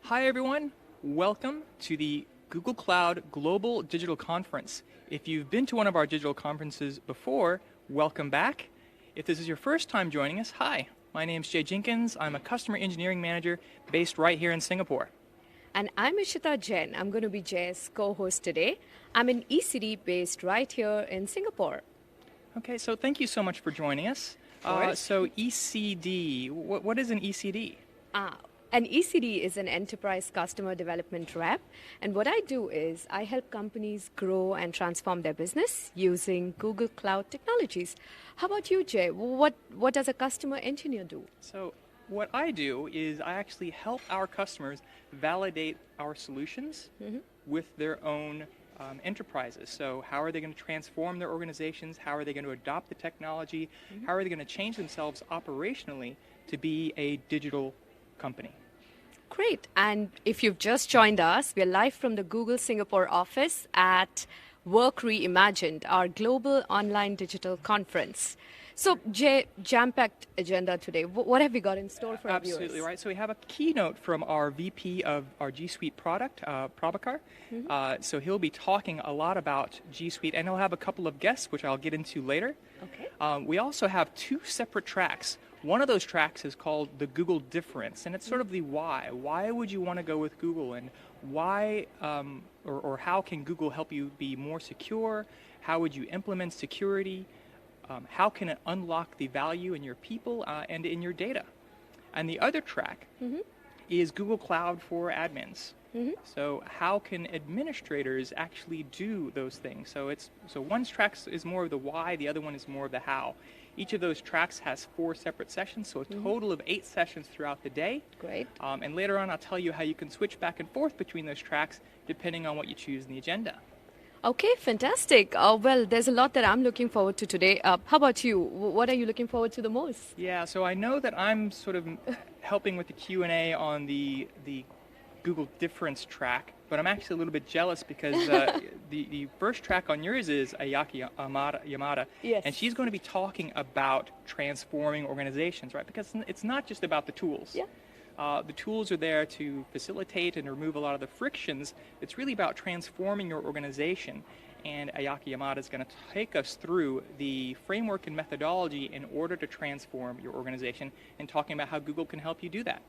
Hi everyone, welcome to the Google Cloud Global Digital Conference. If you've been to one of our digital conferences before, welcome back. If this is your first time joining us, hi, my name's Jay Jenkins. I'm a customer engineering manager based right here in Singapore. And I'm Ishita Jain. I'm going to be Jay's co-host today. I'm an ECD based right here in Singapore. Okay, so thank you so much for joining us. So ECD, what is an ECD? An ECD is an enterprise customer development rep. And what I do is I help companies grow and transform their business using Google Cloud technologies. How about you, Jay? What does a customer engineer do? So what I do is I actually help our customers validate our solutions with their own enterprises. So how are they going to transform their organizations? How are they going to adopt the technology? How are they going to change themselves operationally to be a digital company? Great. And if you've just joined us, we're live from the Google Singapore office at Work Reimagined, our global online digital conference. So, Jay, jam-packed agenda today. What have we got in store for our viewers? Absolutely right. So we have a keynote from our VP of our G Suite product, Prabhakar. So he'll be talking a lot about G Suite, and he'll have a couple of guests, which I'll get into later. Okay. We also have two separate tracks. One of those tracks is called the Google Difference, and it's sort of the why. Why would you want to go with Google, and why or how can Google help you be more secure? How would you implement security? How can it unlock the value in your people and in your data? And the other track is Google Cloud for admins. So how can administrators actually do those things? So one track is more of the why, the other one is more of the how. Each of those tracks has 4 separate sessions, so a total of 8 sessions throughout the day. Great. And later on, I'll tell you how you can switch back and forth between those tracks depending on what you choose in the agenda. Okay, fantastic. Well, there's a lot that I'm looking forward to today. How about you? What are you looking forward to the most? Yeah, so I know that I'm sort of helping with the Q&A on the Google Difference track, but I'm actually a little bit jealous because the first track on yours is Ayaki Yamada, Yes. and she's going to be talking about transforming organizations, right? Because it's not just about the tools. Yeah. The tools are there to facilitate and remove a lot of the frictions. It's really about transforming your organization. And Ayaki Yamada is going to take us through the framework and methodology in order to transform your organization and talking about how Google can help you do that.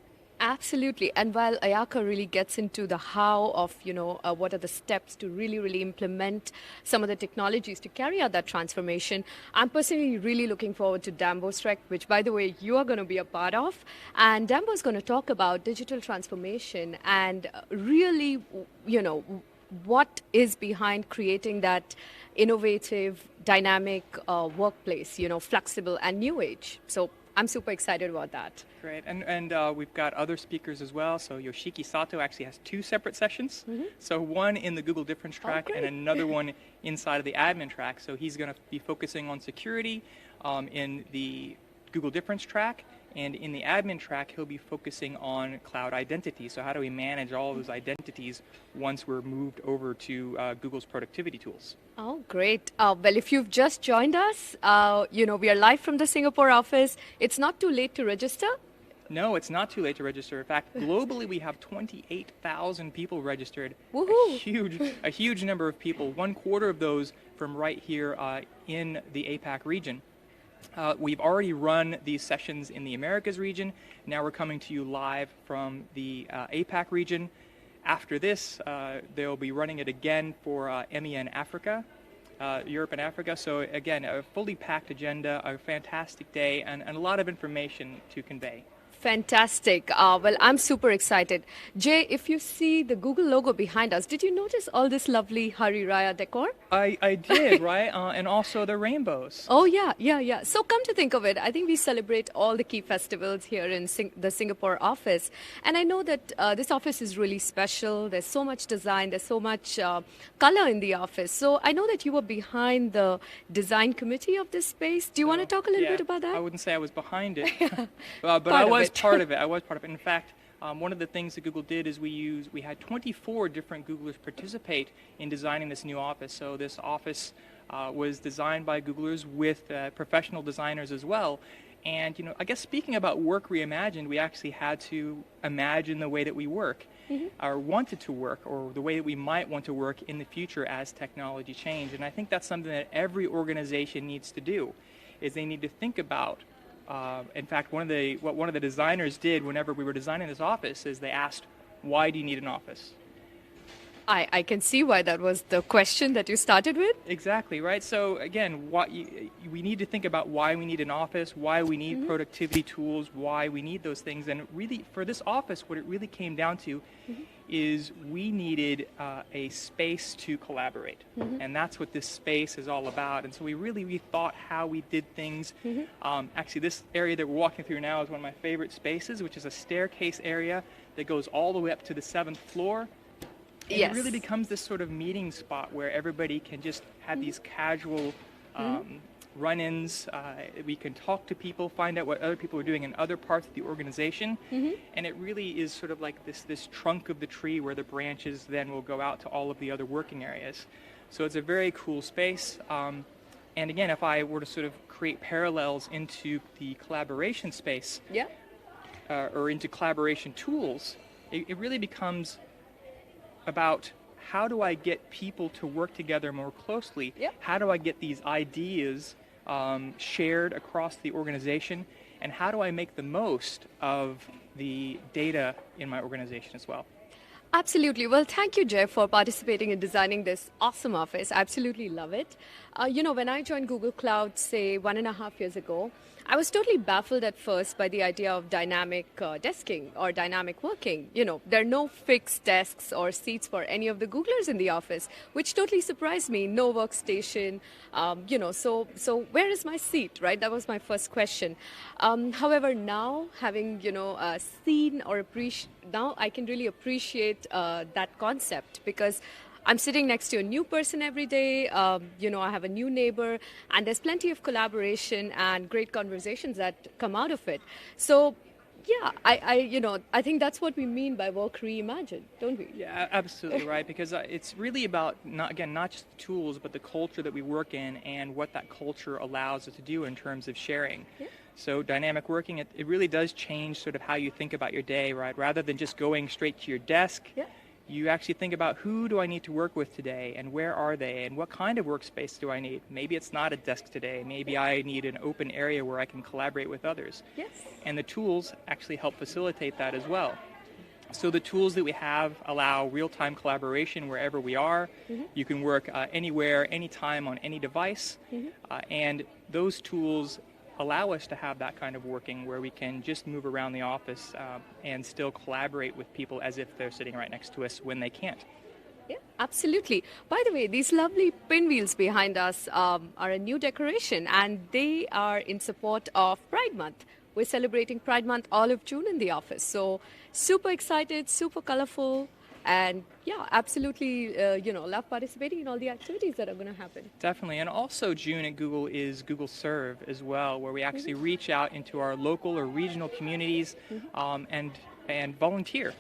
Absolutely. And while Ayaka really gets into the how of, what are the steps to really implement some of the technologies to carry out that transformation, I'm personally really looking forward to Dambo's track, which, by the way, you are going to be a part of. And Dambo's going to talk about digital transformation and really, what is behind creating that innovative, dynamic workplace, flexible and new age. So I'm super excited about that. Great, and we've got other speakers as well. So Yoshiki Sato actually has 2 separate sessions. So one in the Google Difference track and another one inside of the admin track. So he's going to be focusing on security in the Google Difference track, and in the admin track, he'll be focusing on cloud identity. So how do we manage all of those identities once we're moved over to Google's productivity tools? Oh, great. Well, if you've just joined us, we are live from the Singapore office. It's not too late to register. No, it's not too late to register. In fact, globally, we have 28,000 people registered. Woohoo! A huge number of people, 1/4 of those from right here in the APAC region. We've already run these sessions in the Americas region. Now we're coming to you live from the APAC region. After this, they'll be running it again for EMEA and Africa, Europe and Africa. So again, a fully packed agenda, a fantastic day, and a lot of information to convey. Fantastic. Well, I'm super excited. Jay, if you see the Google logo behind us, did you notice all this lovely Hari Raya decor? I did, right? And also the rainbows. Oh, yeah. So come to think of it, I think we celebrate all the key festivals here in the Singapore office. And I know that this office is really special. There's so much design. There's so much color in the office. So I know that you were behind the design committee of this space. Do you want to talk a little bit about that? I wouldn't say I was behind it, but I was part of it. I was part of it. In fact, one of the things that Google did is we had 24 different Googlers participate in designing this new office. So this office was designed by Googlers with professional designers as well. And, I guess speaking about work reimagined, we actually had to imagine the way that we work or wanted to work, or the way that we might want to work in the future as technology changed. And I think that's something that every organization needs to do, is they need to think about. In fact, what one of the designers did whenever we were designing this office is they asked, why do you need an office? I can see why that was the question that you started with. Exactly, right? So again, we need to think about why we need an office, why we need productivity tools, why we need those things. And really, for this office, what it really came down to is we needed a space to collaborate. And that's what this space is all about. And so we rethought how we did things. Actually, this area that we're walking through now is one of my favorite spaces, which is a staircase area that goes all the way up to the 7th floor. And Yes. it really becomes this sort of meeting spot where everybody can just have these casual run-ins. We can talk to people, find out what other people are doing in other parts of the organization. And it really is sort of like this trunk of the tree where the branches then will go out to all of the other working areas. So it's a very cool space. And again, if I were to sort of create parallels into the collaboration space Yeah. Or into collaboration tools, it really becomes about how do I get people to work together more closely? Yep. How do I get these ideas shared across the organization? And how do I make the most of the data in my organization as well? Absolutely. Well, thank you, Jeff, for participating in designing this awesome office. I absolutely love it. When I joined Google Cloud, say 1.5 years ago, I was totally baffled at first by the idea of dynamic desking or dynamic working. There are no fixed desks or seats for any of the Googlers in the office, which totally surprised me. No workstation, so where is my seat, right? That was my first question. However, now having, seen or now I can really appreciate that concept, because I'm sitting next to a new person every day. I have a new neighbor, and there's plenty of collaboration and great conversations that come out of it. So, yeah, I think that's what we mean by work reimagined, don't we? Yeah, absolutely right. Because it's really about not just the tools, but the culture that we work in and what that culture allows us to do in terms of sharing. Yeah. So dynamic working, it really does change sort of how you think about your day, right? Rather than just going straight to your desk. Yeah. You actually think about, who do I need to work with today, and where are they, and what kind of workspace do I need? Maybe it's not a desk today. Maybe I need an open area where I can collaborate with others. Yes. And the tools actually help facilitate that as well. So the tools that we have allow real-time collaboration wherever we are. You can work anywhere, anytime, on any device. And those tools allow us to have that kind of working where we can just move around the office and still collaborate with people as if they're sitting right next to us when they can't. Yeah, absolutely. By the way, these lovely pinwheels behind us are a new decoration, and they are in support of Pride Month. We're celebrating Pride Month all of June in the office. So super excited, super colorful. And yeah, absolutely, love participating in all the activities that are going to happen. Definitely. And also June at Google is Google Serve as well, where we actually reach out into our local or regional communities and volunteer.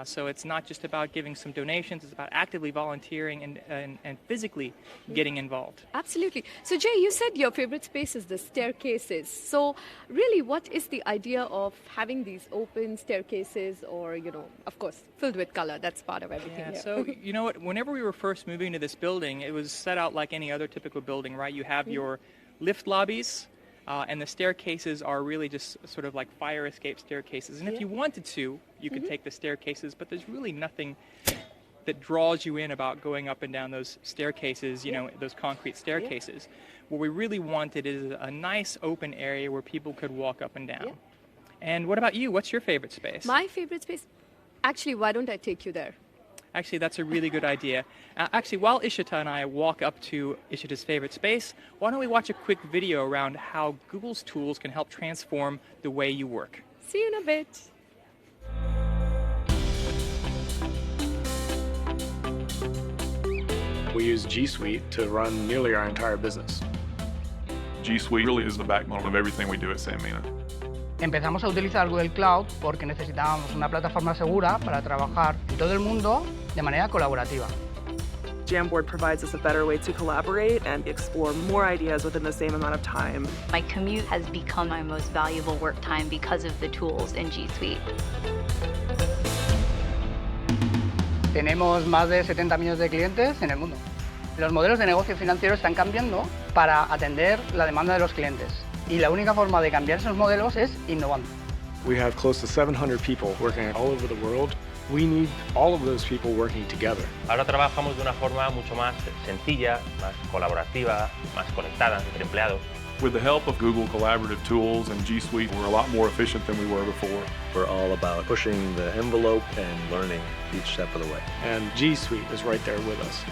So it's not just about giving some donations, it's about actively volunteering and physically getting involved. Absolutely. So Jay, you said your favorite space is the staircases. So really, what is the idea of having these open staircases, or, of course, filled with color? That's part of everything Yeah, here. so you know what, whenever we were first moving to this building, it was set out like any other typical building, right? You have your lift lobbies, and the staircases are really just sort of like fire escape staircases. And if you wanted to, you could take the staircases, but there's really nothing that draws you in about going up and down those staircases, those concrete staircases. What we really wanted is a nice open area where people could walk up and down. And what about you? What's your favorite space? My favorite space? Actually, why don't I take you there? Actually, that's a really good idea. Actually, while Ishita and I walk up to Ishita's favorite space, why don't we watch a quick video around how Google's tools can help transform the way you work. See you in a bit. We use G Suite to run nearly our entire business. G Suite really is the backbone of everything we do at Sanmina. Empezamos a utilizar Google Cloud porque necesitábamos una plataforma segura para trabajar en todo el mundo de manera colaborativa. Jamboard provides us a better way to collaborate and explore more ideas within the same amount of time. My commute has become my most valuable work time because of the tools in G Suite. Tenemos más de 70 millones de clientes en el mundo. Los modelos de negocio financiero están cambiando para atender la demanda de los clientes. Y la única forma de cambiar esos modelos es innovando. We have close to 700 people working all over the world. We need all of those people working together. Ahora trabajamos de una forma mucho más sencilla, más colaborativa, más conectada entre empleados. With the help of Google Collaborative Tools and G Suite, we're a lot more efficient than we were before. We're all about pushing the envelope and learning each step of the way. And G Suite is right there with us.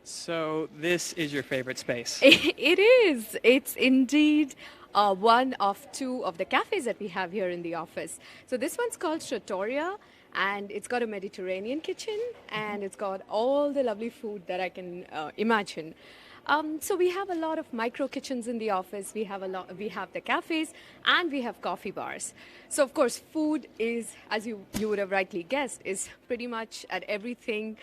So this is your favorite space. It is. It's indeed one of two of the cafes that we have here in the office. So this one's called Trattoria, and it's got a Mediterranean kitchen, and it's got all the lovely food that I can imagine. So we have a lot of micro kitchens in the office. We have the cafes, and we have coffee bars. So of course, food is, as you would have rightly guessed, is pretty much at everything,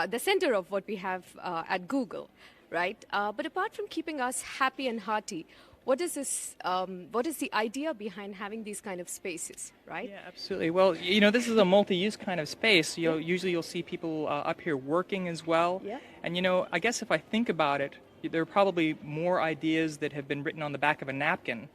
the center of what we have at Google, right? But apart from keeping us happy and hearty, what is the idea behind having these kind of spaces, right? Yeah, absolutely. Well, this is a multi-use kind of space. Usually you'll see people up here working as well. Yeah. And I guess if I think about it, there are probably more ideas that have been written on the back of a napkin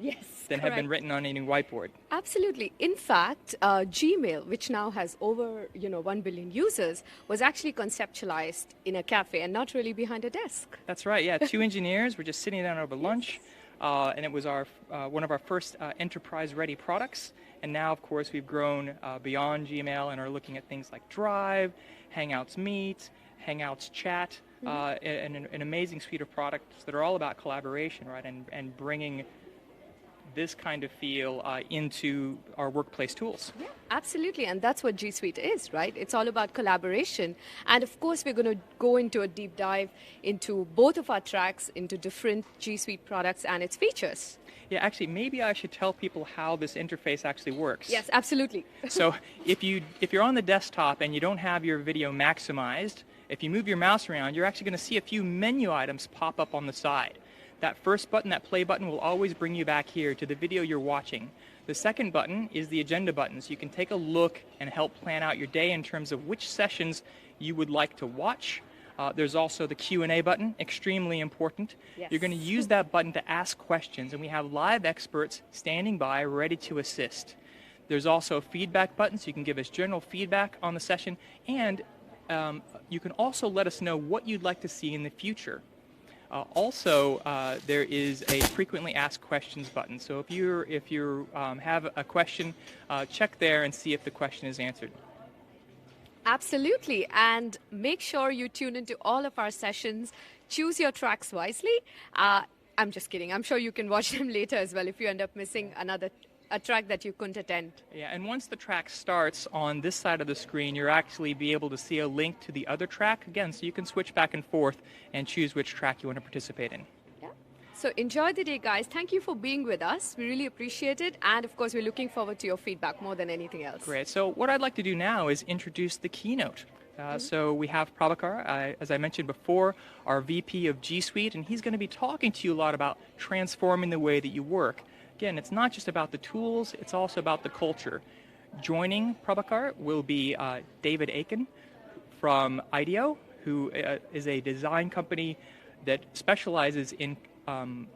than have been written on any whiteboard. Absolutely. In fact, Gmail, which now has over 1 billion users, was actually conceptualized in a cafe and not really behind a desk. That's right. Yeah, two engineers were just sitting down over lunch, and it was one of our first enterprise-ready products. And now, of course, we've grown beyond Gmail and are looking at things like Drive, Hangouts Meet, Hangouts Chat. An amazing suite of products that are all about collaboration, right, and bringing this kind of feel into our workplace tools. Yeah, absolutely, and that's what G Suite is, right? It's all about collaboration, and of course we're going to go into a deep dive into both of our tracks, into different G Suite products and its features. Yeah, actually, maybe I should tell people how this interface actually works. Yes, absolutely. So if you're on the desktop and you don't have your video maximized, if you move your mouse around, you're actually going to see a few menu items pop up on the side. That first button, that play button, will always bring you back here to the video you're watching. The second button is the agenda button, so you can take a look and help plan out your day in terms of which sessions you would like to watch. There's also the Q&A button, extremely important. Yes. You're going to use that button to ask questions, and we have live experts standing by ready to assist. There's also a feedback button, so you can give us general feedback on the session, and you can also let us know what you'd like to see in the future. Also, there is a frequently asked questions button. So if you have a question, check there and see if the question is answered. Absolutely, and make sure you tune into all of our sessions. Choose your tracks wisely. I'm just kidding. I'm sure you can watch them later as well if you end up missing a track that you couldn't attend. Yeah, and once the track starts on this side of the screen, you'll actually be able to see a link to the other track again, so you can switch back and forth and choose which track you want to participate in. Yeah. So enjoy the day, guys. Thank you for being with us. We really appreciate it, and of course, we're looking forward to your feedback more than anything else. Great. So what I'd like to do now is introduce the keynote. So we have Prabhakar, as I mentioned before, our VP of G Suite, and he's going to be talking to you a lot about transforming the way that you work. Again, it's not just about the tools, it's also about the culture. Joining Prabhakar will be David Aiken from IDEO, who is a design company that specializes in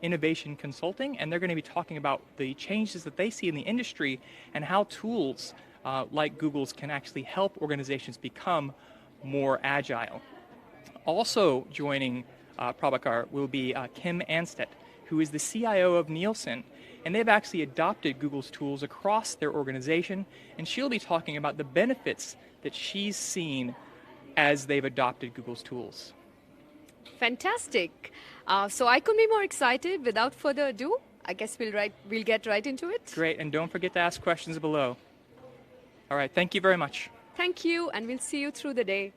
innovation consulting, and they're going to be talking about the changes that they see in the industry and how tools like Google's can actually help organizations become more agile. Also joining Prabhakar will be Kim Anstedt, who is the CIO of Nielsen. And they've actually adopted Google's tools across their organization, and she'll be talking about the benefits that she's seen as they've adopted Google's tools. Fantastic. So I couldn't be more excited. Without further ado, I guess we'll get right into it. Great, and don't forget to ask questions below. All right, thank you very much. Thank you, and we'll see you through the day.